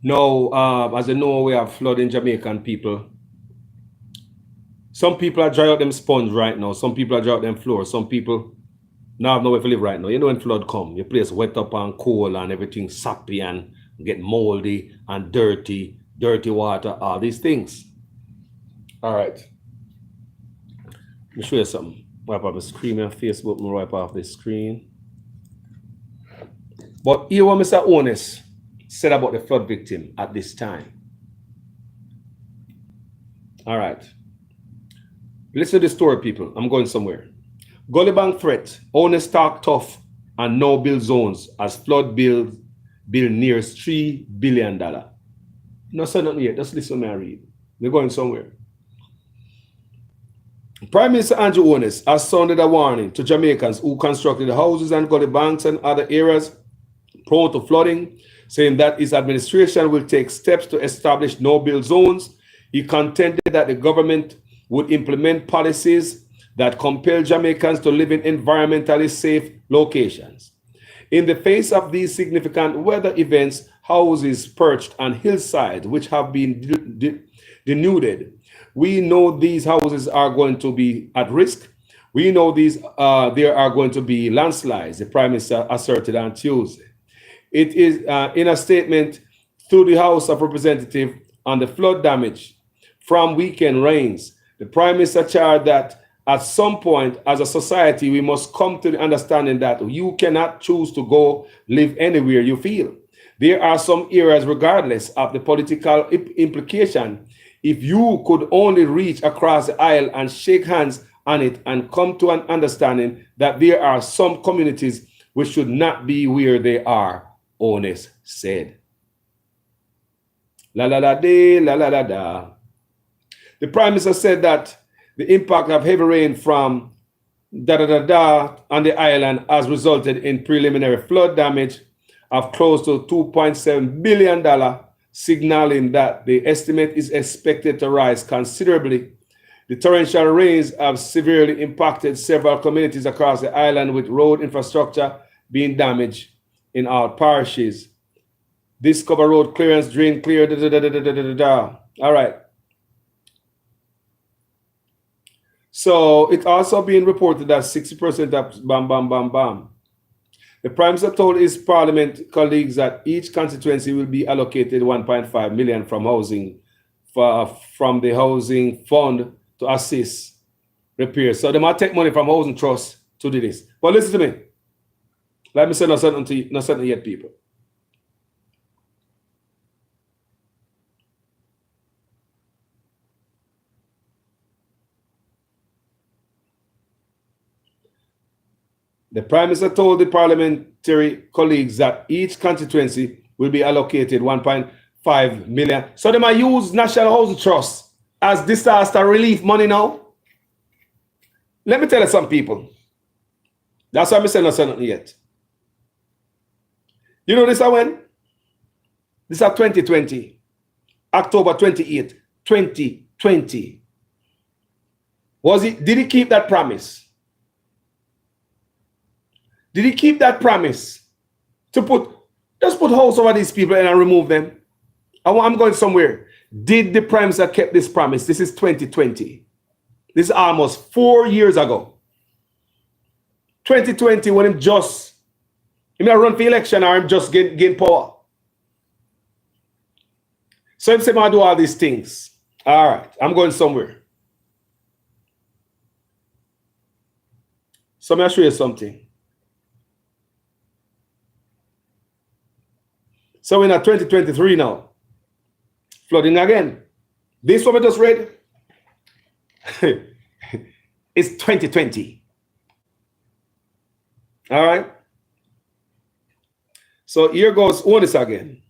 Now, as you know, we have flood in Jamaican people. Some people are dry out them sponge right now. Some people are dry out them floor. Some people now have nowhere to live right now. You know when flood come, your place wet up and cold and everything sappy and get moldy and dirty water, all these things. All right. Let me show you something. Wipe off the screen on Facebook, me wipe off the screen. But here what Mr. Honest said about the flood victim at this time. All right. Listen to the story, people. I'm going somewhere. Gully Bank threat, Honest talk tough and no build zones as flood bill nears $3 billion. No, say nothing yet. Just listen to me and read. We're going somewhere. Prime Minister Andrew Honest has sounded a warning to Jamaicans who constructed houses and gully banks and other areas prone to flooding, saying that his administration will take steps to establish no-build zones. He contended that the government would implement policies that compel Jamaicans to live in environmentally safe locations. In the face of these significant weather events, houses perched on hillsides which have been denuded, we know these houses are going to be at risk. We know there are going to be landslides, the Prime Minister asserted on Tuesday. It is in a statement through the House of Representatives on the flood damage from weekend rains. The Prime Minister charged that at some point as a society, we must come to the understanding that you cannot choose to go live anywhere you feel. There are some areas, regardless of the political implication, if you could only reach across the aisle and shake hands on it and come to an understanding that there are some communities which should not be where they are, Honest said. La la la de, la la la da. The Prime Minister said that the impact of heavy rain from da-da-da-da on the island has resulted in preliminary flood damage of close to $2.7 billion, signaling that the estimate is expected to rise considerably. The torrential rains have severely impacted several communities across the island, with road infrastructure being damaged in all parishes. Discover road clearance, drain clear, da-da-da-da-da-da-da. All right. So it's also being reported that 60% of bam. The Prime Minister told his Parliament colleagues that each constituency will be allocated 1.5 million from the housing fund to assist repairs. So they might take money from housing trust to do this. But listen to me. Let me say not something yet, people. The Prime Minister told the parliamentary colleagues that each constituency will be allocated 1.5 million. So they might use National Housing Trust as disaster relief money now. Let me tell you some people. That's why I'm saying not something yet. You know this is when? This is 2020. October 28, 2020. Did he keep that promise? Did he keep that promise to just put holes over these people and remove them? I'm going somewhere. Did the Prime Minister keep this promise? This is 2020. This is almost 4 years ago. 2020, when he may run for election or him just gain power. So him say, I do all these things. All right, I'm going somewhere. So I'll show you something. So we're in 2023 now. Flooding again. This one we just read. It's 2020. All right. So here goes Honest again.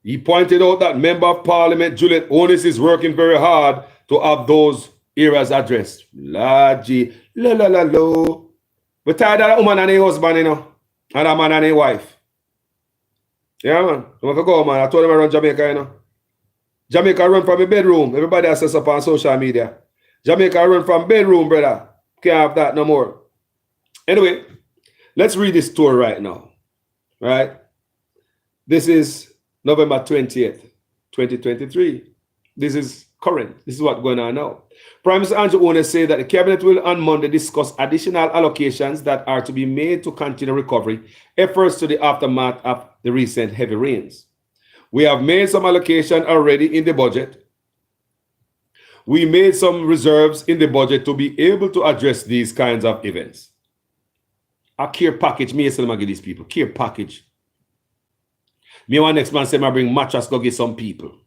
He pointed out that Member of Parliament Juliet Honest is working very hard to have those areas addressed. La la la lo. We tired of that woman and her husband, you know, and a man and her wife. Yeah, man. I'm going to go, man. I told him I run Jamaica, you know. Jamaica run from a bedroom. Everybody has up on social media. Jamaica run from bedroom, brother. Can't have that no more. Anyway, Let's read this story right now. Right? This is November 20th, 2023. This is current. This is what's going on now. Prime Minister Andrew Holness said that the cabinet will on Monday discuss additional allocations that are to be made to continue recovery efforts to the aftermath of the recent heavy rains. We have made some allocation already in the budget. We made some reserves in the budget to be able to address these kinds of events. A care package, me say give these people, care package. Me one next man say I bring mattress go get some people.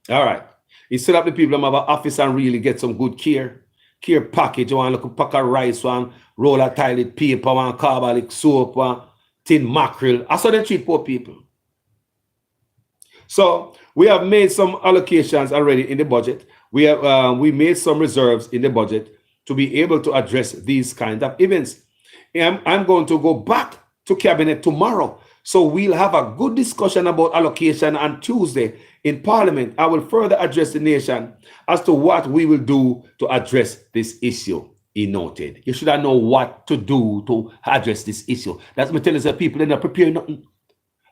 All right. Instead of the people have an office and really get some good care package, one look a pack of rice, one roll of toilet paper, one carbolic soap, one tin mackerel. I saw them treat poor people. So we have made some allocations already in the budget. We made some reserves in the budget to be able to address these kinds of events. And I'm going to go back to cabinet tomorrow. So we'll have a good discussion about allocation on Tuesday in Parliament. I will further address the nation as to what we will do to address this issue, he noted. You should know what to do to address this issue. That's me telling you, people, they're not preparing nothing.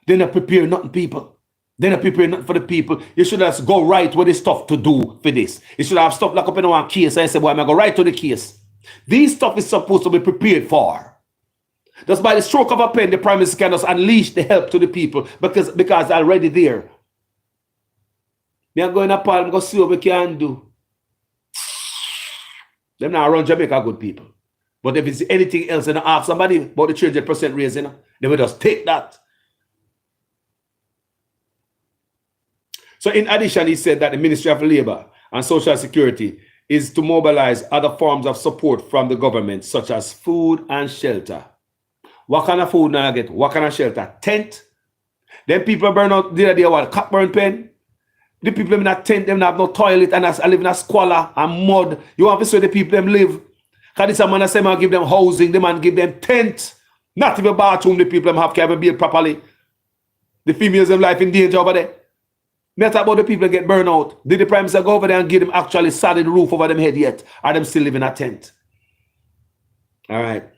They're not preparing nothing, people. They're not preparing nothing for the people. You should just go right with the stuff to do for this. You should have stuff like up in one case and say, well, I'm going to go right to the case. This stuff is supposed to be prepared for. Just by the stroke of a pen, the Prime Minister can just unleash the help to the people because they're already there. Me are going to Parliament, go see what we can do. Them now run Jamaica good people. But if it's anything else, and ask somebody about the 300% raising, they will just take that. So in addition, he said that the Ministry of Labour and Social Security is to mobilize other forms of support from the government, such as food and shelter. What kind of food now I get? What kind of shelter? Tent. Then people burn out the other day, what? Cockburn pen. The people in that tent, them have no toilet and I live in a squalor and mud. You want to see the people them live. Because this man say man give them housing, the man give them tent. Not even bathroom, the people them have can build properly. The females them life in danger over there. Not about the people that get burned out. Did the Prime Minister go over there and give them actually solid roof over them head yet? Are them still living in a tent? All right.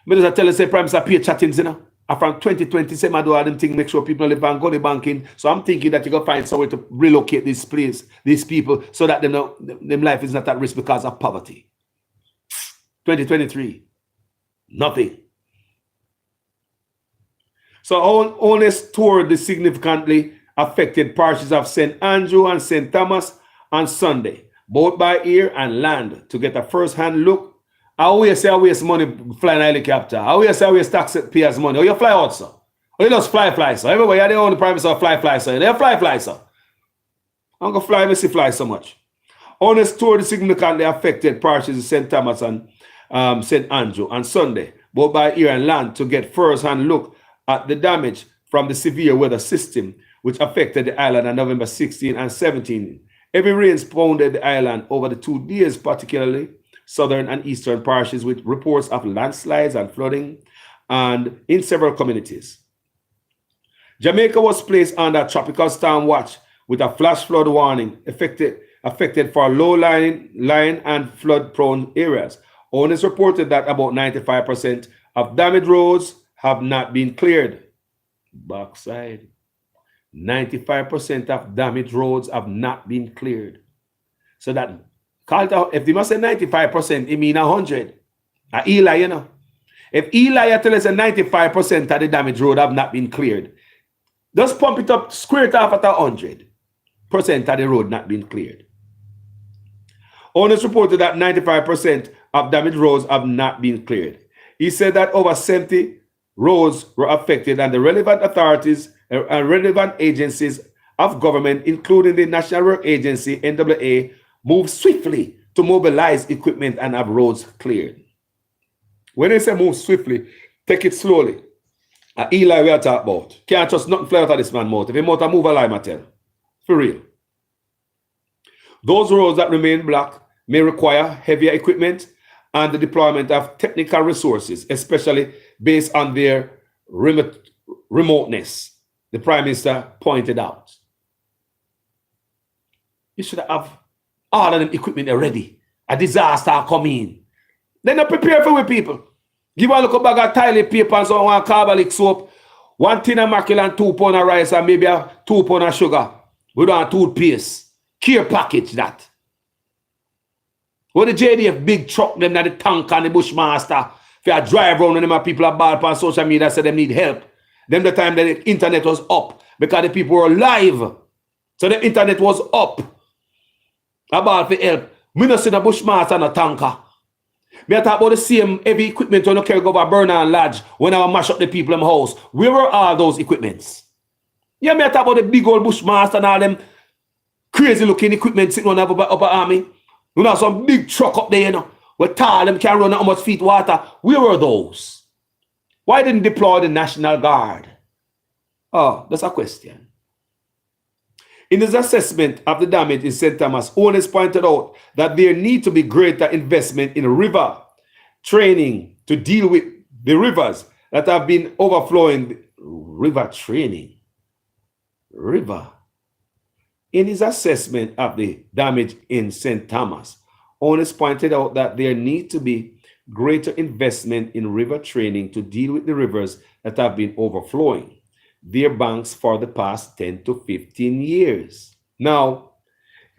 But as I tell you, say Prime Minister pay chattings, you know. And from 2020, say I do all them things, make sure people live and go to banking. So I'm thinking that you go find somewhere to relocate this place, these people, so that them life is not at risk because of poverty. 2023, nothing. So Holness toured the significantly affected parishes of St. Andrew and St. Thomas on Sunday, both by air and land, to get a first-hand look. I always say I waste money flying a helicopter. I always say I waste taxpayers' money. Or you fly out, sir. Or you just fly, sir. Everybody, you're the only Prime Minister fly, sir. They're fly, sir. I'm going to fly, me fly so much. Holness toured the significantly affected parishes of St. Thomas and St. Andrew on Sunday, both by air and land, to get first-hand look at the damage from the severe weather system which affected the island on November 16 and 17. Heavy rains pounded the island over the 2 days, particularly southern and eastern parishes, with reports of landslides and flooding and in several communities. Jamaica was placed under tropical storm watch with a flash flood warning affected for low-lying and flood-prone areas. Owners reported that about 95% of damaged roads have not been cleared. Backside. 95% of damaged roads have not been cleared. So that, if they must say 95%, it means 100. Eli, you know. If Eli tell us that 95% of the damaged road have not been cleared, just pump it up, square it off at 100% of the road not been cleared. Owners reported that 95% of damaged roads have not been cleared. He said that over 70 roads were affected, and the relevant authorities and relevant agencies of government, including the National Work Agency, NWA, moved swiftly to mobilize equipment and have roads cleared. When they say move swiftly, take it slowly. Eli we are talking about. Can't just nothing fly out of this man's mouth. If he mouth move a lie, I tell. For real. Those roads that remain blocked may require heavier equipment and the deployment of technical resources, especially based on their remoteness, the Prime Minister pointed out. You should have all of them equipment ready. A disaster come in. They're not prepared for it, people. Give a look a bag of toilet paper and some one carbolic soap, 1 tin of mackerel and 2 pounds of rice and maybe 2 pounds of sugar. We don't have toothpaste. Care package that. What the JDF big truck them, the tank and the Bushmaster, if you drive around and them people are bad on social media say they need help. Them the time that the internet was up because the people were live. So the internet was up. About for help. We don't see the Bushmaster and a tanker. Me talk about the same heavy equipment when you carry go over Bernard Lodge when I mash up the people in my house. Where were all those equipments? Yeah, me talk about the big old Bushmaster and all them crazy looking equipment sitting on upper army. You know, some big truck up there, you know, where tall them can run how much feet water. Where were those? Why didn't deploy the National Guard? Oh, that's a question. In his assessment of the damage in St. Thomas, owners pointed out that there need to be greater investment in river training to deal with the rivers that have been overflowing. River training. River. In his assessment of the damage in St. Thomas, owners pointed out that there need to be greater investment in river training to deal with the rivers that have been overflowing their banks for the past 10 to 15 years. Now,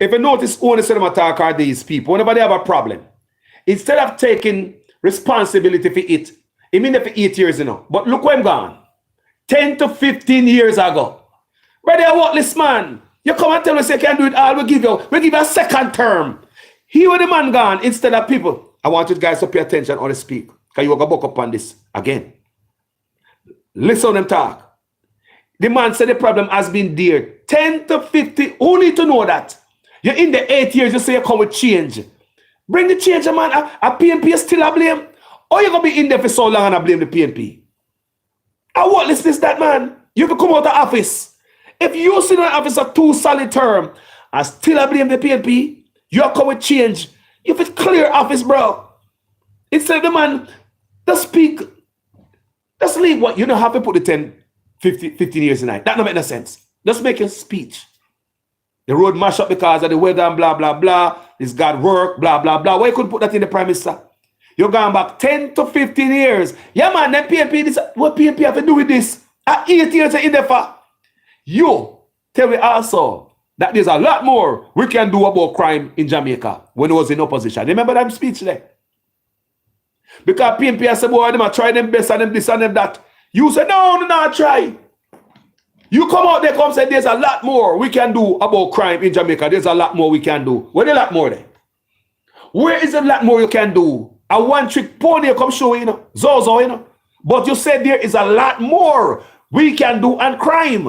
if you notice, owners of attack are these people, whenever they have a problem, instead of taking responsibility for it, I mean for 8 years, you know, but look where I'm gone. 10 to 15 years ago. Brother, what this man? You come and tell us you can do it all, we give you a second term. He was the man gone instead of people. I want you guys to pay attention on the speak. Because you will go back up on this again. Listen to them talk. The man said the problem has been there. 10 to 50. Who need to know that? You're in the 8 years, you say you come with change. Bring the change, man. A PNP is still a blame. Or you're going to be in there for so long and I blame the PNP. I won't listen to that, man. You can come out of office. If you sit in the office a 2 solid term and still I blame the PNP, you're come with change. If it's clear office, bro. Instead of the man, just speak. Just leave what you don't have to put the 10, 15 years in it. That don't make no sense. Just make a speech. The road mash up because of the weather and blah, blah, blah. This God work, blah, blah, blah. Why you couldn't put that in the Prime Minister? You're going back 10 to 15 years. Yeah, man, that PNP, this, what PNP have to do with this? At 8 years in the for. You tell me also that there's a lot more we can do about crime in Jamaica when it was in opposition. Remember that speech there? Because PNP said, boy, them are trying them best and them this and them that. You said, no, not try. You come out there, come say, there's a lot more we can do about crime in Jamaica. There's a lot more we can do. Where's a lot more there? Where is a lot more you can do? A one-trick pony come show you, know, Zozo, you know. But you said there is a lot more we can do on crime.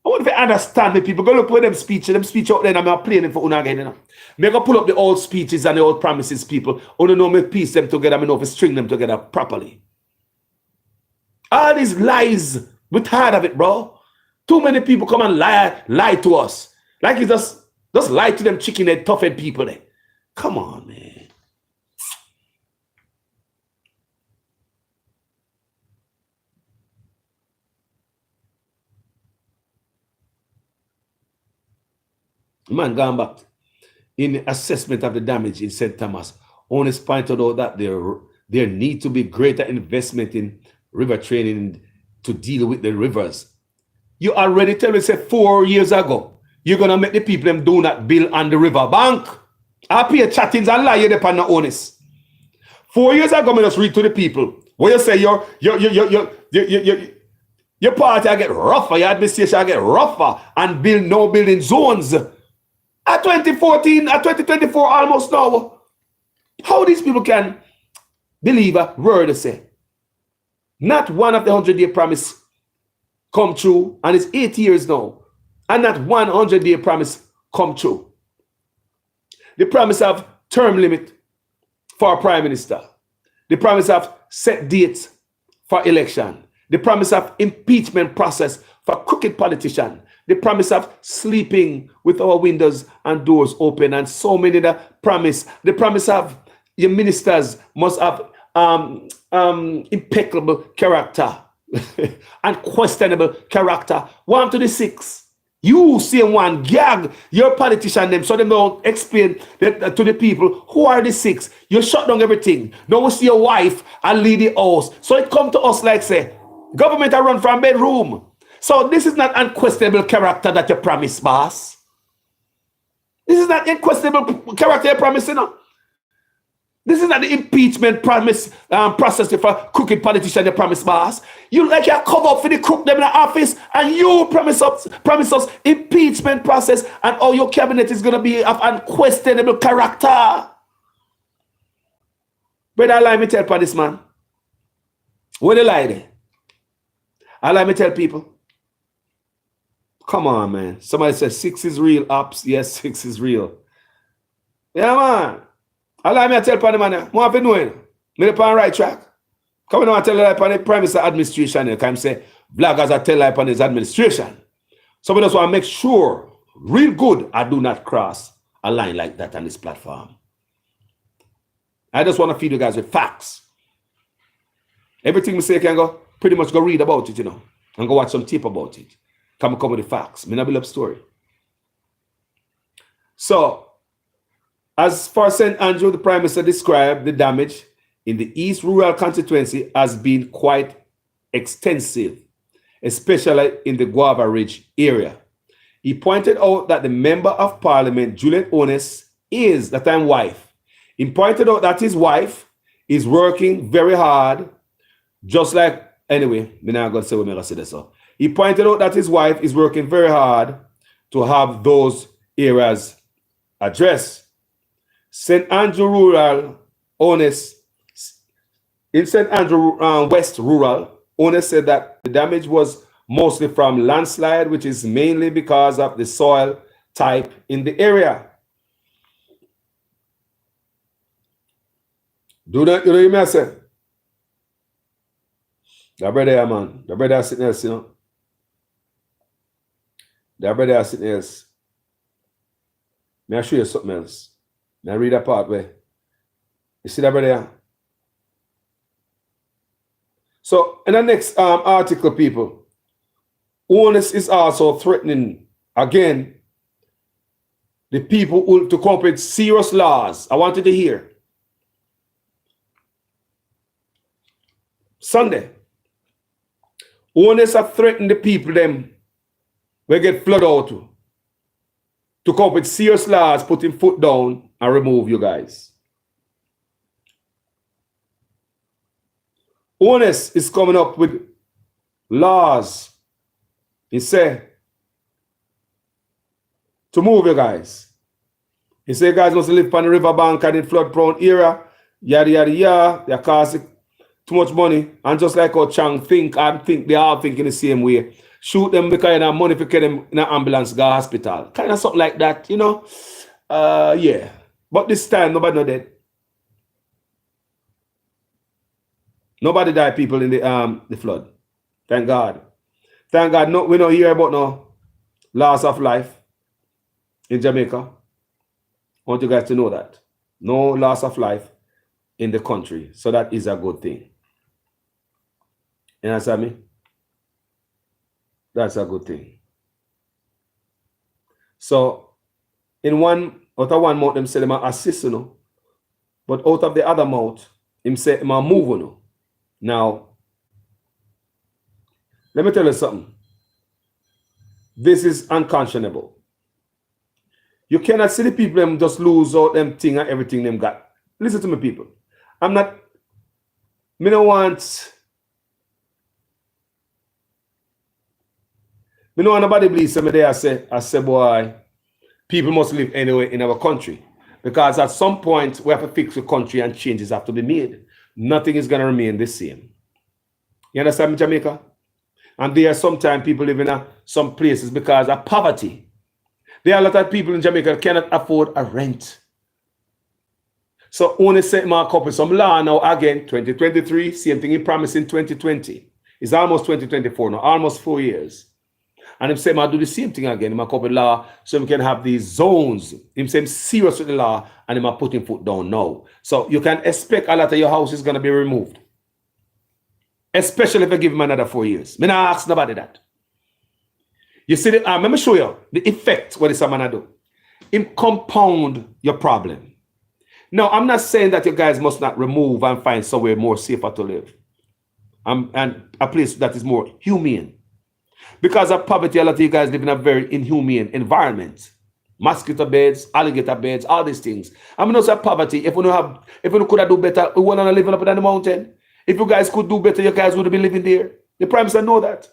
I want to understand the people. Go look for them speeches out there and I'm playing it for una again, you know. Me go pull up the old speeches and the old promises, people. I don't know me piece them together, I know if string them together properly. All these lies, we're tired of it, bro. Too many people come and lie to us. Like it's just lie to them chicken head, tough head people there. Come on, man. Man, going back in the assessment of the damage in St. Thomas, owners pointed out that there need to be greater investment in river training to deal with the rivers. You already tell me, say 4 years ago, you're going to make the people them do not build on the river bank. I pay chattings and lie you upon the owners. 4 years ago, I just read to the people. Where you say your party I get rougher, your administration I get rougher and build no building zones. At 2014, at 2024 almost now. How these people can believe a word they say? Not one of the 100-day promise come true, and it's 8 years now. And not 100-day promise come true. The promise of term limit for a prime minister. The promise of set dates for election. The promise of impeachment process for crooked politician. The promise of sleeping with our windows and doors open, and so many the promise. The promise of your ministers must have impeccable character, unquestionable character. 1 to the 6. You see one gag, your politician them, so they don't explain that, to the people who are the six. You shut down everything. Now we see your wife and lead the house. So it come to us like say, government are run from bedroom. So this is not unquestionable character that you promise, boss. This is not unquestionable character you promise, you know. This is not the impeachment promise process for crooked politician you promise, boss. You like you come up for the crook them in the office and you promise us impeachment process and all your cabinet is gonna be of unquestionable character. But I lie me tell for this man. What they lie there? I lie me tell people. Come on, man. Somebody says 6 is real, ups. Yes, 6 is real. Yeah, man. Allow me to tell the man, what have you doing? Me on the right track. Come on and tell lie upon the Prime Minister administration. You can say, bloggers are tell lie upon his administration. So we just want to make sure, real good, I do not cross a line like that on this platform. I just want to feed you guys with facts. Everything we say can go, pretty much go read about it, you know, and go watch some tape about it. Come with the facts. Me not build up story. So, as for St. Andrew, the Prime Minister described the damage in the East Rural constituency as being quite extensive, especially in the Guava Ridge area. He pointed out that the Member of Parliament, Juliet Onnes, is the time wife. He pointed out that his wife is working very hard, just like, anyway, I'm not going to say what I'm going to say this. So. He pointed out that his wife is working very hard to have those areas addressed. St. Andrew Rural, Onnes, in St. Andrew West Rural, Onnes said that the damage was mostly from landslide, which is mainly because of the soil type in the area. Do that, you know what I say? That brother, man, the brother sitting there, you know. That brother sitting there. May I show you something else? Now read that part where you see that brother. So in the next article, people, Onnes is also threatening again the people who to come up with serious laws. I wanted to hear. Sunday, Onnes have threatened the people them we get flood out to come up with serious laws, putting foot down and remove you guys. Onnes is coming up with laws. He said to move you guys. He said you guys must live on the riverbank and in flood-prone area. Yada yada yada. They're costing too much money. And just like how Chang think, I think they all think in the same way. Shoot them because you have money to get them in an ambulance, go hospital. Kind of something like that, you know. Yeah. But this time, nobody not dead. Nobody died, people, in the flood. Thank God. Thank God. No, we don't hear about no loss of life in Jamaica. I want you guys to know that. No loss of life in the country. So that is a good thing. You understand me? That's a good thing. So, out of one mouth, them say them assist, you know. But out of the other mouth, him say him move, you know. Now, let me tell you something. This is unconscionable. You cannot see the people them just lose out them thing and everything them got. Listen to me, people. Me don't want nobody believes me there. I say, boy, people must live anywhere in our country. Because at some point, we have to fix the country and changes have to be made. Nothing is going to remain the same. You understand me, Jamaica? And there are sometimes people live in some places because of poverty. There are a lot of people in Jamaica that cannot afford a rent. So only set mark up with some law now again, 2023, same thing he promised in 2020. It's almost 2024 now, almost 4 years. And him say, I do the same thing again. Him a couple law so we can have these zones. Him say, I'm serious with the law and him a putting foot down now. So you can expect a lot of your house is going to be removed. Especially if you give him another 4 years. Me not ask nobody that. You see, let me show you the effect what this man do. Him compound your problem. Now, I'm not saying that you guys must not remove and find somewhere more safer to live. And a place that is more humane. Because of poverty, a lot of you guys live in a very inhumane environment. Mosquito beds, alligator beds, all these things. I mean, also poverty. If we could do better, we want to live up in the mountain. If you guys could do better, you guys would have been living there. The Prime Minister know that.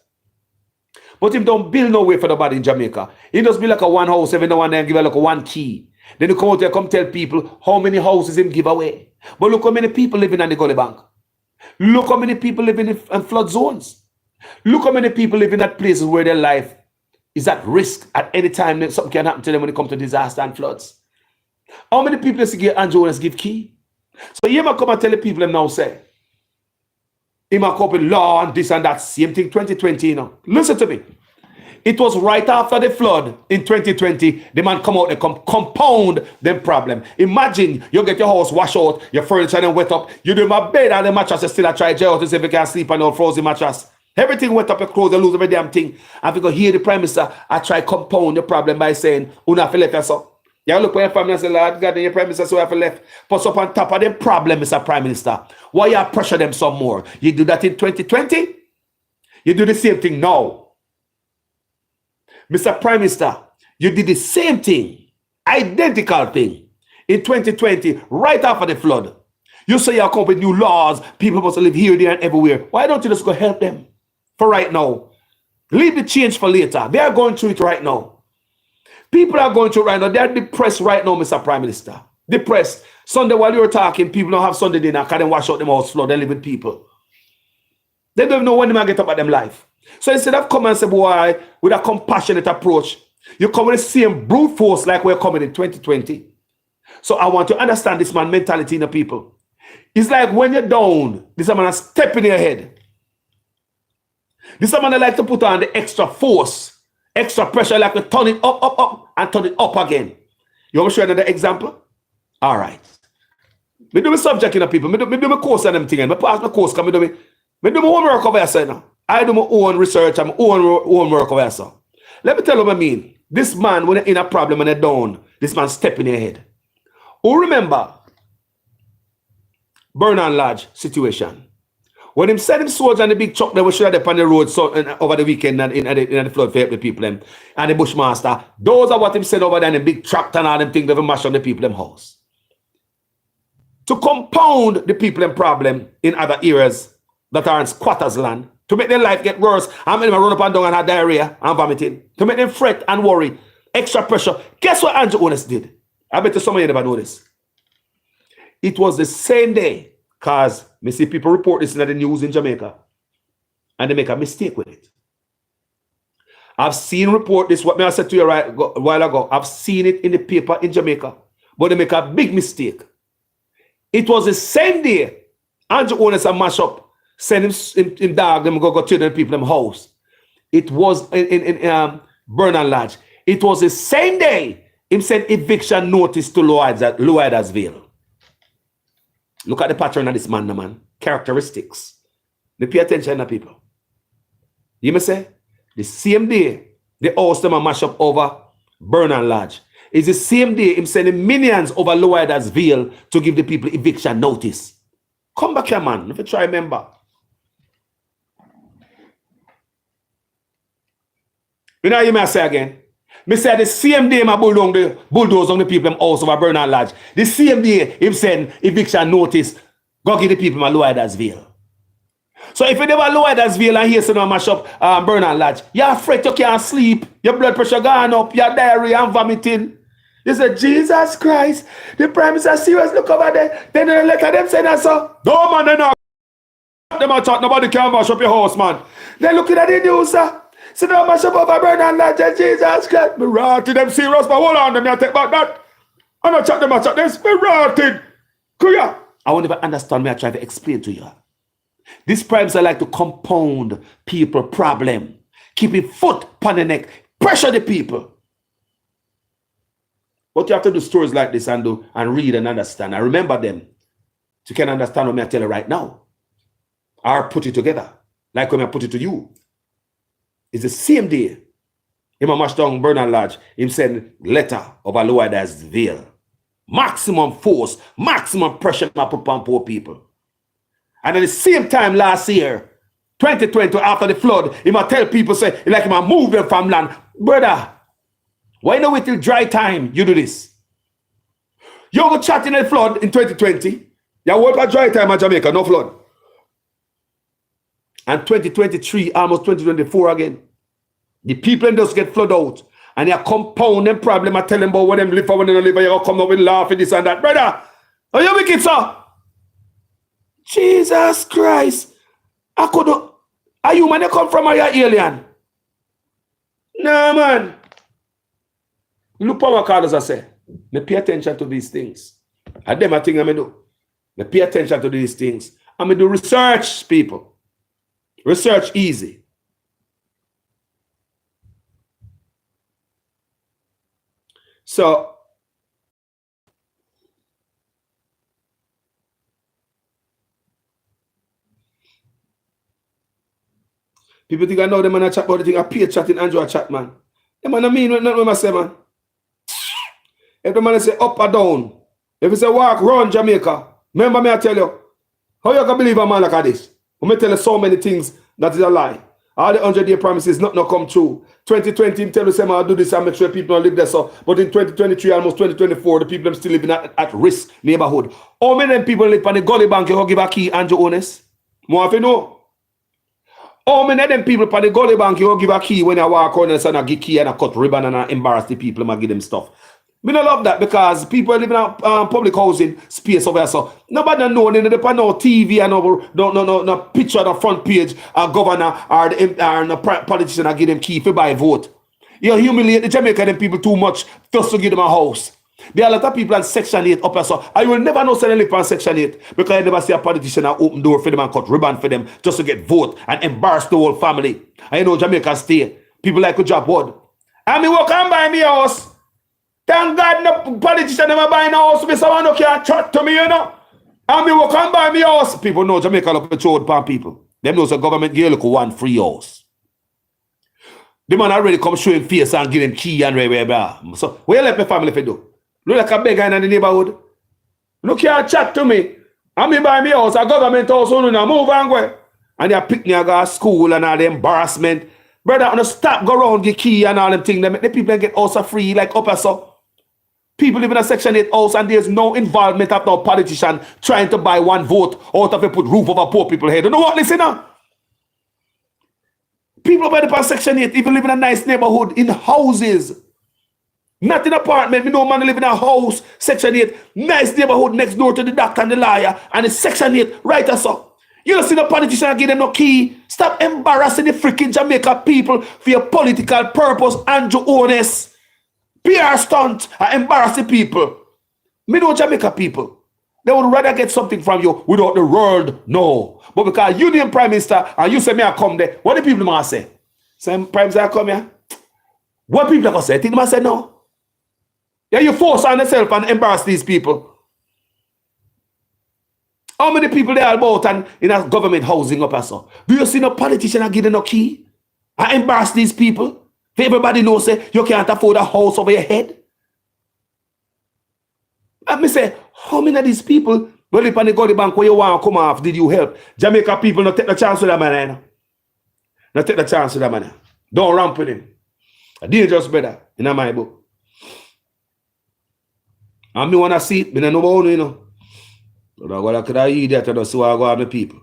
But him don't build no way for nobody in Jamaica. He just build like a one house every now and then, give like a one key. Then you come out there, come tell people how many houses him give away. But look how many people living on the Gully Bank. Look how many people living in flood zones. Look how many people living at places where their life is at risk at any time that something can happen to them when it comes to disaster and floods. How many people is give Andrew Holness give key? So you might come and tell the people them now say, he might come up with law and this and that, same thing 2020, you know. Listen to me. It was right after the flood in 2020, the man come out and compound them problem. Imagine you get your house washed out, your furniture and wet up, you do my bed and the mattress is still a try jail to see if you can sleep on an frozen mattress. Everything wet up, your clothes, you lose every damn thing. And if you go hear the Prime Minister, I try compound the problem by saying, you have to let us up. You look at your family and say, Lord God, and your Prime Minister, so you have to left. Put up on top of them problem, Mr. Prime Minister. Why you pressure them some more? You do that in 2020? You do the same thing now. Mr. Prime Minister, you did the same thing, identical thing, in 2020, right after the flood. You say you're coming with new laws, people must live here, there, and everywhere. Why don't you just go help them for right now? Leave the change for later. They are going through it right now. People are going through it right now. They are depressed right now, Mr. Prime Minister. Depressed. Sunday, while you're talking, people don't have Sunday dinner because they wash out them house floor. They live with people. They don't even know when they might get up at them life. So instead of coming and say, boy, with a compassionate approach, you come with the same brute force like we're coming in 2020. So I want to understand this man mentality in the people. It's like when you're down, this man is stepping in your head. This man that like to put on the extra force, extra pressure, like to turn it up, and turn it up again. You want me to show you another example? All right. Me do my subject in the people. Me do my course and them thing. Me pass my course. Me do my homework over here now. I do my own research and my own work over here, sir. Let me tell you what I mean. This man, when they're in a problem and they're down, this man stepping ahead. Who remember Bernard Lodge situation? When him sent him swords and the big truck that was shot up on the road over the weekend and in the flood for the people them, and the Bushmaster, those are what him said over there, and the big tractor and all them things that mash on the people them house. To compound the people them problem in other areas that are in squatters' land, to make their life get worse, and make them run up and down and have diarrhea and vomiting, to make them fret and worry, extra pressure. Guess what Andrew Holness did? I bet some of you never know this. It was the same day, because me see people report this in the news in Jamaica, and they make a mistake with it. I've seen report this, what I said to you a while ago, I've seen it in the paper in Jamaica, but they make a big mistake. It was the same day Andrew Holness and mash up, send him dog, them go to the people them house. It was in Bernard Lodge. It was the same day him sent eviction notice to Lloydasville. Look at the pattern of this man. Characteristics. They pay attention to people. You may say, the same day the house them mash up over Bernard Lodge. It's the same day him sending minions over Lloydasville to give the people eviction notice. Come back here, man. If you try remember. You know what you may say again? Me say the same day my bulldoze on the people them house over Bernard Lodge. The same day him send eviction notice, go give the people my Lloydasville. So if you never Lloydasville and hear someone mash up Bernard Lodge, you're afraid you can't sleep, your blood pressure gone up, your diarrhea and vomiting. You say, Jesus Christ, the Prime Minister serious, look over there. Then they let them say that, so. No man, they not them a chat, nobody can mash up your house, man. They looking at the news, sir. So now mash up over Bernard Lodge, Jesus Christ. Me rotted them serious, but hold on, them take back that. I'm not chat them, I chat this. Me rotted. Kuya. I won't even understand me, I try to explain to you. These primes are like to compound people problem. Keep it foot upon the neck. Pressure the people. But you have to do stories like this and read and understand. And remember them. So you can understand what I tell you right now. Or put it together. Like when I put it to you. It's the same day Him a mash down Bernard Lodge. Him send letter over Lower Das Vale. Maximum force, maximum pressure I put on poor people. And at the same time last year, 2020, after the flood, he might tell people, say, like him a move them from land. Brother, why not wait till dry time you do this? You go chat in the flood in 2020. You work at dry time in Jamaica, no flood. And 2023, almost 2024 again. The people just get flood out. And you compound them problem. I tell them about what them live for, when they don't live, you come up with laughing, this and that. Brother, are you wicked, sir? Jesus Christ. I could. Are you man, you come from, are you alien? No, man. Look power card, as I say. Me pay attention to these things. And them a thing I do. Me pay attention to these things. I me do research, people. Research easy. So, people think I know them man a chat about the thing. I pay chatting Andrew a chat, man. Them man I mean what I say, man. If the man say up or down, if he say walk, run Jamaica, remember me I tell you, how you can believe a man like this? I may tell you so many things that is a lie. All the 100-day promises not come true. 2020, him tell you, say, I'll do this and make sure people don't live there. So, but in 2023, almost 2024, the people them still living at risk neighborhood. How many of them people live on the gully bank, you give a key, Andrew Honest? More if you know. How many of them people on the gully bank, you give a key when you walk on and I give key and I cut ribbon and I embarrass the people and give them stuff. We don't love that because people are living in public housing space over here. So nobody know they don't no TV and no picture on the front page. A governor or the politician give them key for buy vote. You humiliate the Jamaican people too much just to give them a house. There are a lot of people on Section 8 up here. So I will never know selling live on Section 8 because I never see a politician open door for them and cut ribbon for them just to get vote and embarrass the whole family. I know Jamaica stay. People like to drop wood. And me walk and buy me a house. Thank God no politician never buy a house. Me someone who can't chat to me, you know. And me walk and buy me a house. People know Jamaica look at road pan people. Them knows the government give look one free house. The man already come show him face and give him key and blah. So what you let my family for do? Look like a beggar in the neighborhood. Look here, chat to me. And me buy me house, a government house, so no move and go. And they pick me and go to school and all the embarrassment. Brother, on the stop, go around, get key and all them things. The people get house free, like upper so. People live in a Section 8 house and there's no involvement of no politician trying to buy one vote out of a put roof over poor people's head. You know what, listen now? People over the Section 8 even live in a nice neighborhood, in houses. Not in an apartment. Me know man live in a house, Section 8, nice neighborhood next door to the doctor and the lawyer, and it's Section 8, right or so. You don't see the politician give them no key. Stop embarrassing the freaking Jamaica people for your political purpose, Andrew Honest. PR stunt and embarrass the people. Me know Jamaica people. They would rather get something from you without the world no. But because you the Prime Minister and you say me I come there, what the people must say? Say Prime Minister I come here? What people gonna say? Think they must say no? Yeah, you force on yourself and embarrass these people. How many people they are about and in a government housing up or so? Do you see no politician that give them no key? I embarrass these people? Everybody knows say you can't afford a house over your head. And me say, how many of these people will live on the Gully Bank where you want to come off? Did you help? Jamaica people not take the chance with that man. You know? Not take the chance with that man. Don't ramp with him. A dangerous brother in my book. And me want to see it, but I know about you know. But I got to eat that and see what I go on with people.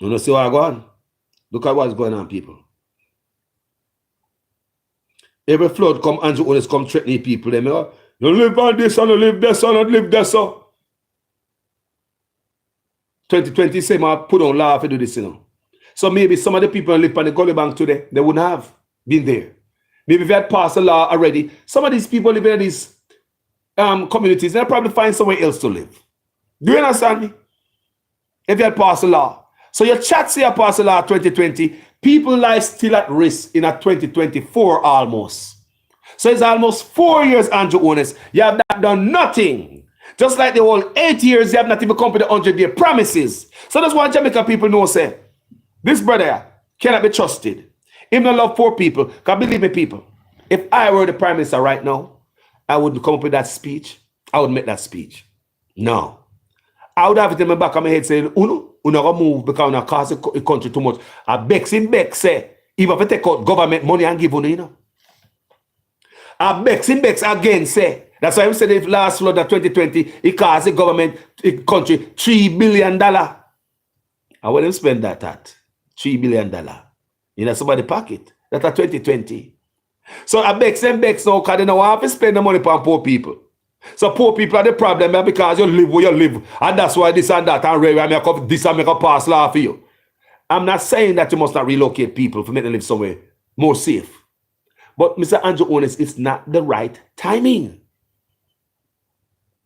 You know see what I go on? Look at what's going on, people. Every flood come, Andrew Honest come threatening people. Them, you live on this and you live this and you live this. So. 2020 say, I put on law to do this, you know. So maybe some of the people who live on the Gully Bank today, they wouldn't have been there. Maybe if they had passed a law already, some of these people living in these communities, they'll probably find somewhere else to live. Do you understand me? If you had passed a law. So your chat say you passed a law 2020, people life still at risk in a 2024 almost. So it's almost 4 years, Andrew Honest. You have not done nothing. Just like the whole 8 years, you have not even come to the 100-day promises. So that's why Jamaica people know, say, this brother cannot be trusted. Him not love poor people. Because believe me, people, if I were the prime minister right now, I wouldn't come up with that speech. I would make that speech. No. I would have it in my back of my head saying, Uno gonna move because it cost the country too much. I begs him begs say, even if I take out government money and give Uno, you know. I begs him begs again say. That's why I said if last flood of 2020, it cost the government, the country, $3 billion. I want him spend that at $3 billion. In somebody's pocket. That's at 2020. So I begs them begs now because they don't want to spend the money on poor people. So poor people are the problem because you live where you live. And that's why this and that and this and make a pass law for you. I'm not saying that you must not relocate people for make them live somewhere more safe. But Mr. Andrew Holness, it's not the right timing.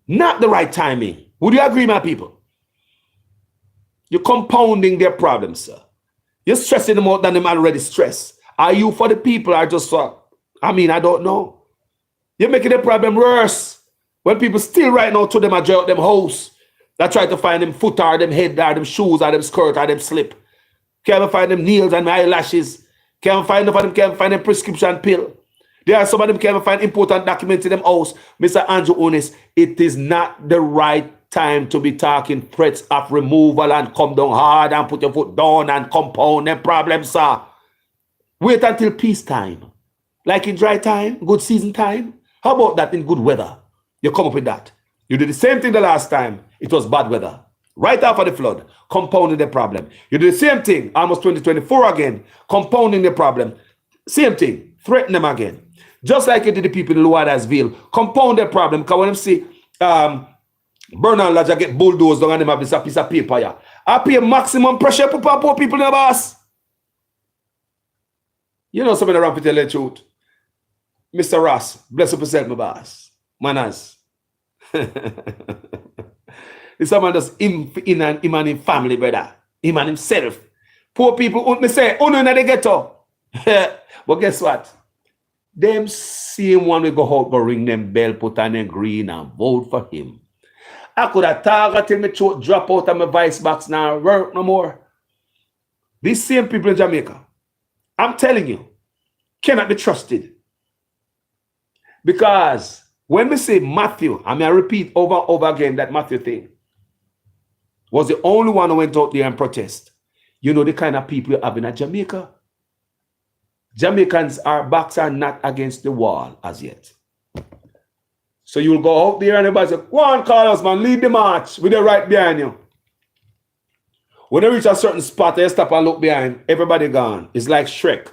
Not the right timing. Would you agree, my people? You're compounding their problems, sir. You're stressing them out than them already stressed. Are you for the people or just for, I don't know. You're making the problem worse. When people still right now to them a out them house, that try to find them foot or them head or them shoes or them skirt or them slip. Can't find them nails and eyelashes. Can't find them prescription pill. There are some of them can't find important documents in them house. Mr. Andrew Holness, it is not the right time to be talking threats of removal and come down hard and put your foot down and compound them problems, sir. Wait until peacetime. Like in dry time, good season time. How about that in good weather? You come up with that. You did the same thing the last time. It was bad weather. Right after the flood, compounding the problem. You did the same thing, almost 2024 again, compounding the problem. Same thing, threaten them again. Just like you did the people in Loudasville, compound the problem. Because when you see Bernard Lodge get bulldozed down and them have this piece of paper here. I pay maximum pressure to poor people in the boss. You know something around to tell the truth. Mr. Ross, bless up yourself, my boss. Manners. This man does him and him family, brother. Him and himself. Poor people, me say, oh no, in the ghetto. But guess what? Them same one we go out, go ring them bell, put on them green and vote for him. I could have talked till my throat drop out of my voice box now, work no more. These same people in Jamaica, I'm telling you, cannot be trusted. Because when we say Matthew, I repeat over and over again that Matthew thing was the only one who went out there and protest. You know the kind of people you have in Jamaica. Jamaicans, our backs are not against the wall as yet. So you'll go out there and everybody say, go on, Carlos, man, lead the march with the right behind you. When you reach a certain spot, you stop and look behind, everybody gone. It's like Shrek.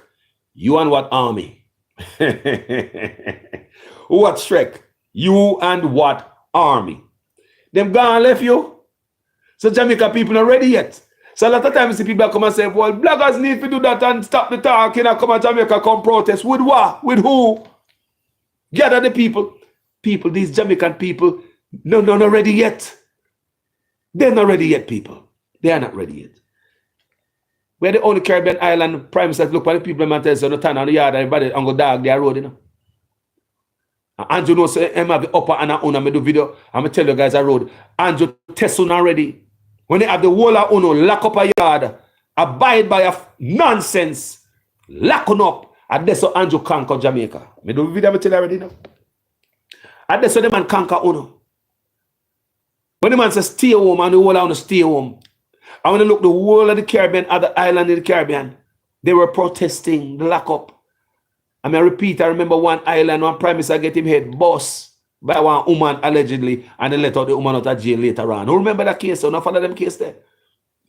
You and what army? What Shrek? You and what army? Them gone left you. So Jamaica people not ready yet. So a lot of times the people come and say, well, bloggers need to do that and stop the talking and come to Jamaica, come protest. With what? With who? Gather the people. People, these Jamaican people, no, not ready yet. They're not ready yet, people. They are not ready yet. We're the only Caribbean island prime minister look at the people and tell us, no turn on the yard, everybody and go dog their road, you know. Andrew knows I'm have the upper and on me do video. I'm gonna tell you guys I road. Andrew test on already. When they have the whole of Uno lock up a yard, abide by a nonsense, lock on up, and that's how Andrew conquer Jamaica. Me do video I tell you already now. And that's how the man conquer Uno. When the man says stay home and the whole of Uno stay home. And when they look the whole of the Caribbean, other island in the Caribbean, they were protesting the lock up. I repeat, I remember one island, one prime minister get him head boss by one woman allegedly, and they let out the woman out of jail later on. Who remember that case? So not follow them case there.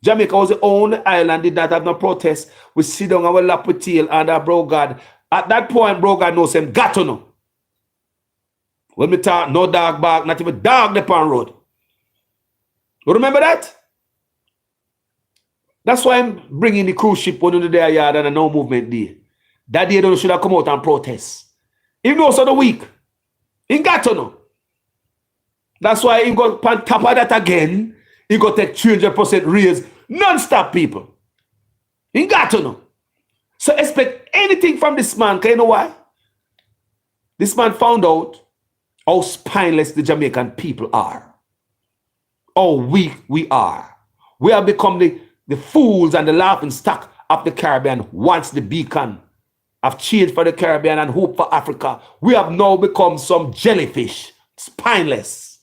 Jamaica was the only island did not have no protest. We sit down and we lap with tail under bro God. At that point, bro God knows him got to know. When we talk, no dog bark, not even dog the pan road. You remember that? That's why I'm bringing the cruise ship on the yard and a no movement day. That day don't should have come out and protest. Even though so the week. He got to know. That's why he got on top of that again. He got take 300% raise non-stop, people. He got to know. So expect anything from this man. Can you know why? This man found out how spineless the Jamaican people are. How weak we are. We have become the fools and the laughing stock of the Caribbean once the beacon have changed for the Caribbean and hope for Africa. We have now become some jellyfish, spineless.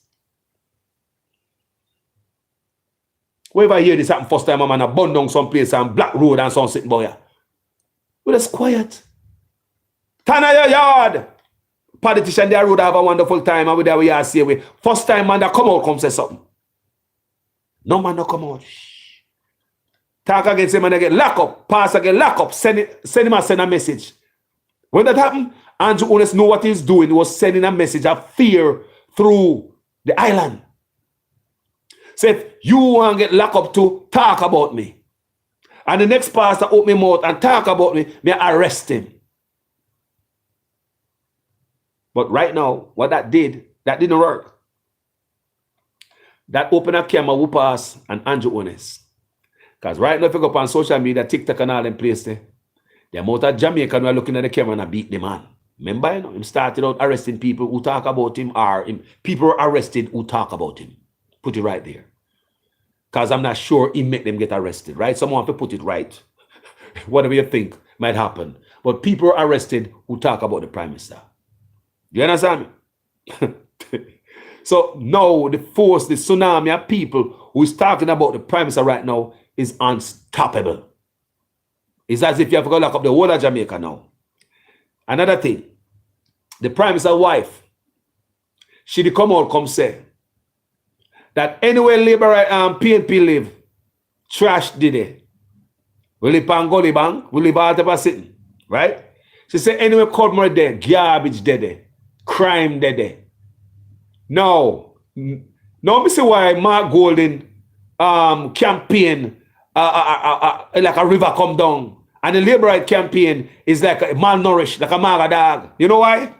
Whenever I hear this happen first time, I'm on a bun down someplace and Black Road and some sitting boy. Well, it's quiet. Turn on your yard. Politician there would have a wonderful time and with that we are say we. First time man that come out come say something. No man no come out. Talk against him and they get lock up. Pastor get lock up. Send him a message. When that happened, Andrew Holness know what he's doing. He was sending a message of fear through the island. Said, you want to get locked up to talk about me. And the next pastor open his mouth and talk about me, may arrest him. But right now, what that didn't work. That open a camera whoop us and Andrew Holness. Because right now, if you go up on social media, TikTok and all them place there, the amount of Jamaican who are looking at the camera and beat the man. Remember, you know, him started out arresting people who talk about him, or people are arrested who talk about him. Put it right there. Because I'm not sure he make them get arrested, right? Someone have to put it right. Whatever you think might happen. But people are arrested who talk about the Prime Minister. Do you understand me? So now the force, the tsunami of people who is talking about the Prime Minister right now is unstoppable. It's as if you have to go lock up the whole of Jamaica now. Another thing, the Prime Minister's wife, she did come out, come say, that anywhere Labour PNP live, trash did it. We live on Gully Bank, we live out of a sitting, right? She said anywhere Cudmore there, garbage there, crime there. Now me see why Mark Golden campaign like a river come down. And the Labourite campaign is like a malnourished, like a maga dog. You know why?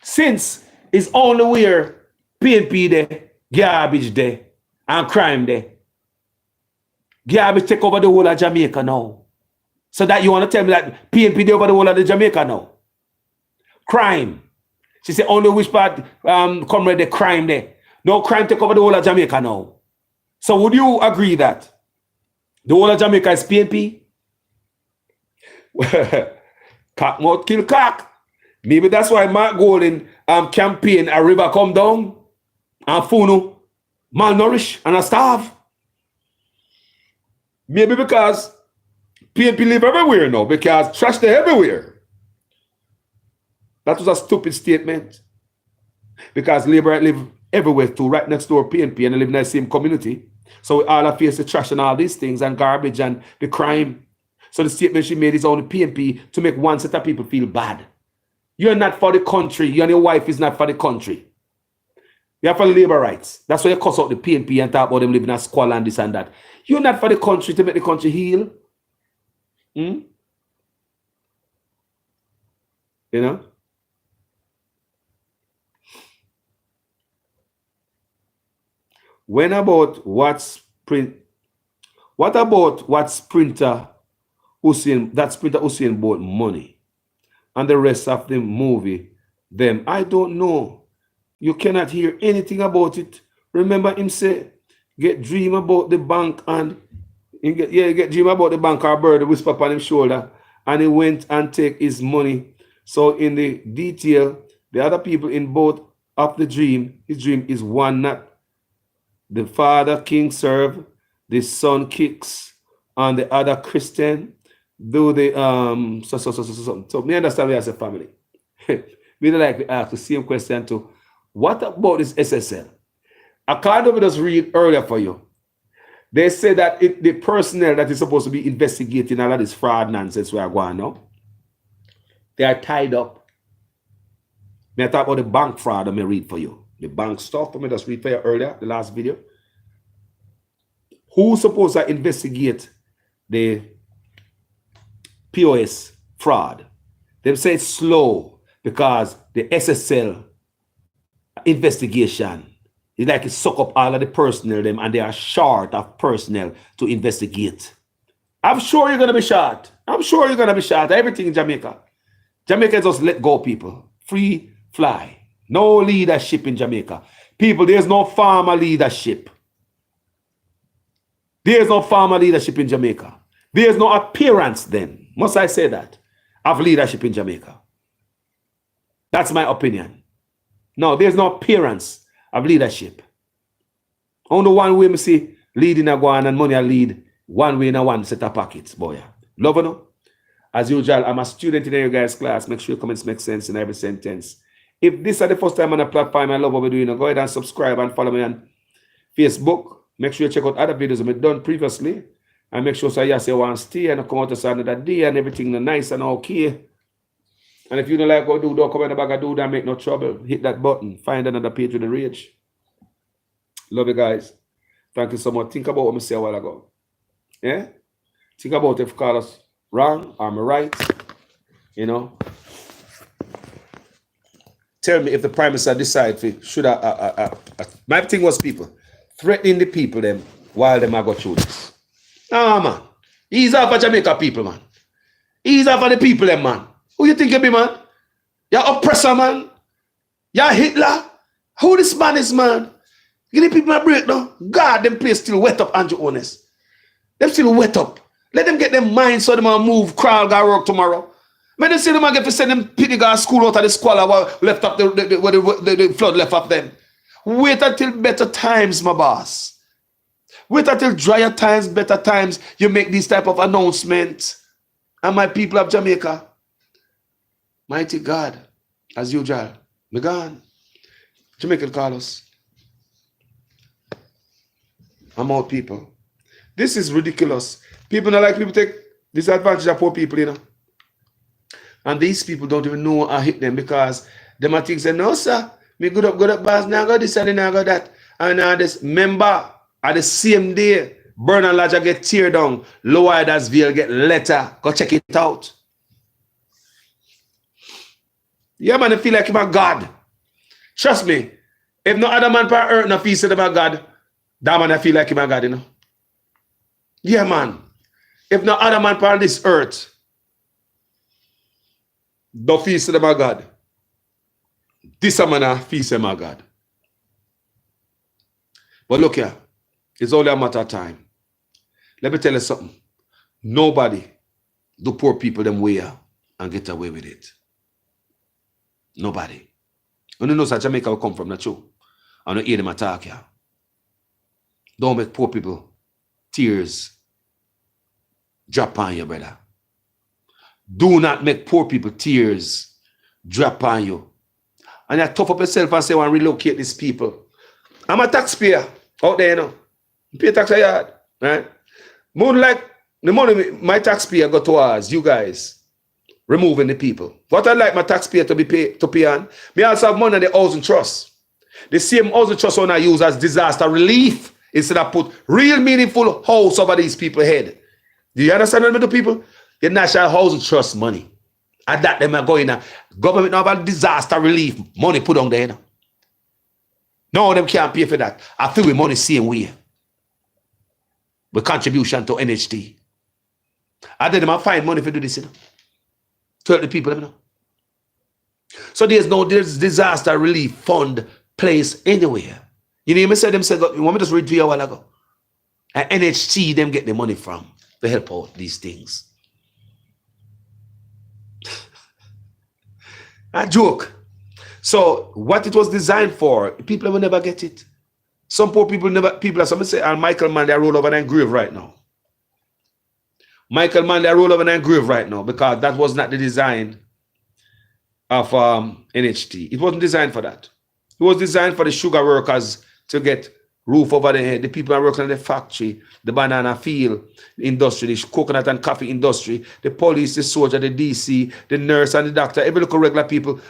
Since it's only where PNP there, garbage there, and crime there. Garbage take over the whole of Jamaica now. So that you want to tell me that PNP take over the whole of the Jamaica now? Crime. She said only which part comrade the crime there. No crime take over the whole of Jamaica now. So would you agree that the whole of Jamaica is PNP? Cock mouth kill cock. Maybe that's why Mark Golden campaign a river come down and Funu malnourished and a starve. Maybe because PNP live everywhere now, because trash there everywhere. That was a stupid statement. Because Labour live everywhere too, right next door PNP, and they live in the same community. So we all face the trash and all these things and garbage and the crime. So the statement she made is only PNP to make one set of people feel bad. You're not for the country. You and your wife is not for the country. You're for Labour rights. That's why you cuss out the PNP and talk about them living in a squalor and this and that. You're not for the country to make the country heal. You know? What about what Sprinter Usain Bolt money and the rest of the movie? Them, I don't know. You cannot hear anything about it. Remember him say, get dream about the bank and get dream about the bank or bird whisper upon his shoulder, and he went and take his money. So in the detail, the other people in both of the dream, his dream is one not. The father king serve, the son kicks on the other Christian, do the so me understand we as a family. We like to ask the same question too. What about this SSL? I can't even just read earlier for you. They say that the personnel that is supposed to be investigating all of this fraud nonsense we are going now, they are tied up. May I talk about the bank fraud? Let me read for you. The bank stuff, let me just read for you earlier, the last video. Who's supposed to investigate the POS fraud? They say it's slow because the SSL investigation is like it suck up all of the personnel them, and they are short of personnel to investigate. I'm sure you're gonna be short. I'm sure you're gonna be short. Everything in Jamaica. Jamaica just let go people. Free fly. No leadership in Jamaica. People, there's no farmer leadership. There's no farmer leadership in Jamaica. There's no appearance then. Must I say that? of leadership in Jamaica. That's my opinion. No, there's no appearance of leadership. Only one way me see leading a go on and money I lead one way in a one set of pockets, boy. Love or no? As usual, I'm a student in your guys' class. Make sure your comments make sense in every sentence. If this is the first time on the platform, I love what we're doing. Go ahead and subscribe and follow me on Facebook. Make sure you check out other videos I've done previously. And make sure so you say want to stay and come out to another day and everything nice and okay. And if you don't like what I do, don't come in the back and do that, make no trouble. Hit that button. Find another page with the rage. Love you guys. Thank you so much. Think about what I said a while ago. Yeah? Think about if Carlos wrong or I'm right. You know? Tell me if the Prime Minister decide should my thing was people threatening the people them while them are go through this. Man. Ease off for Jamaica people, man. Ease off for the people them, man. Who you think you be, man? You're oppressor, man. You're Hitler. Who this man is, man? Give the people a break now. God, them place still wet up, Andrew Honest. Them still wet up. Let them get them mind so they can move, crawl, go work tomorrow. When they see them get to send them pity go school out of the squalor left up the flood left up them. Wait until better times, my boss. Wait until drier times, better times, you make these type of announcements. And my people of Jamaica, mighty God, as usual, me gone. Jamaican Carlos. I'm out, people. This is ridiculous. People don't like people take disadvantage of poor people, you know. And these people don't even know I hit them because them are things say, no, sir, me good up, boss, now go this and now go that. And now this member at the same day, Bernard Lodge get tear down, Lower Huddersfield get letter, go check it out. Yeah, man, I feel like I'm a God. Trust me, if no other man per earth no feel said about God, that man I feel like I'm a God, you know. Yeah, man. If no other man per this earth, don't feel said about God. This man I feel said about God. But look here, it's only a matter of time. Let me tell you something. Nobody do poor people them way and get away with it. Nobody. You know that Jamaica will come from, not true. I don't hear them attack here. Don't make poor people tears drop on you, brother. Do not make poor people tears drop on you. And you tough up yourself and say, I want to relocate these people. I'm a taxpayer out there, you know. Pay tax a yard, right? More like the money my taxpayer go towards you guys removing the people. What I like my taxpayer to pay on, me also have money in the housing trust. The same housing trust one I use as disaster relief instead of put real meaningful house over these people's head. Do you understand what I mean to people? The National Housing Trust money. And that them are going now. Government now have disaster relief money put on there. No, them can't pay for that. I feel with money same way. With contribution to NHT. I did them find money for do this, you know. To help the people, you know. So there's disaster relief fund place anywhere. You know, me say them say, you want me to just read to you a while ago? And NHT them get the money from to help out these things. A joke. So what it was designed for, people will never get it. Some poor people never, people, as some say, and Michael Manley, I roll over and grave right now. Michael Manley, I roll over and grave right now because that was not the design of NHT. It wasn't designed for that. It was designed for the sugar workers to get roof over their head, the people are working in the factory, the banana field industry, the coconut and coffee industry, the police, the soldier, the DC, the nurse and the doctor, every local regular people.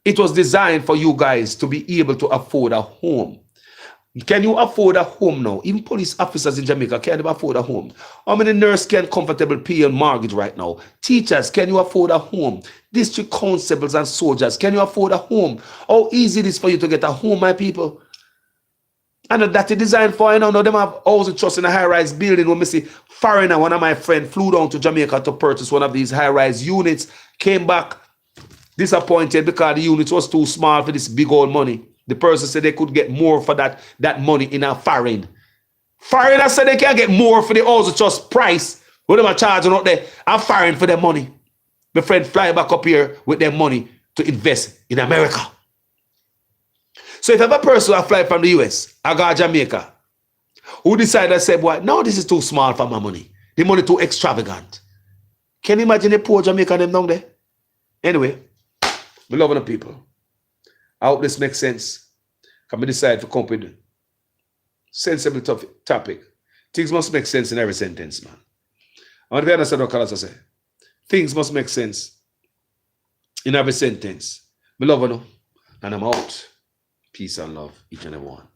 It was designed for you guys to be able to afford a home. Can you afford a home now? Even police officers in Jamaica can't afford a home. How many nurses can comfortably pay a mortgage right now? Teachers, can you afford a home? District constables and soldiers, can you afford a home? How easy it is for you to get a home, my people? I know that is designed for, you know, them have housing trust in a high-rise building. When me see foreigner, one of my friends flew down to Jamaica to purchase one of these high-rise units, came back disappointed because the unit was too small for this big old money. The person said they could get more for that money in a foreign. Foreigner said they can't get more for the housing trust price. What am I charging out there? I'm foreign for their money. my friend fly back up here with their money to invest in America. So if I have a person who fly from the US, I go to Jamaica, who decide and say, boy, no, this is too small for my money. The money too extravagant. Can you imagine the poor Jamaican them down there? Anyway, we love the people. I hope this makes sense. Can we decide to come with sensible topic? Things must make sense in every sentence, man. I want to understand what Carlos say. Things must make sense in every sentence. We love you, and I'm out. Peace and love, each and every one.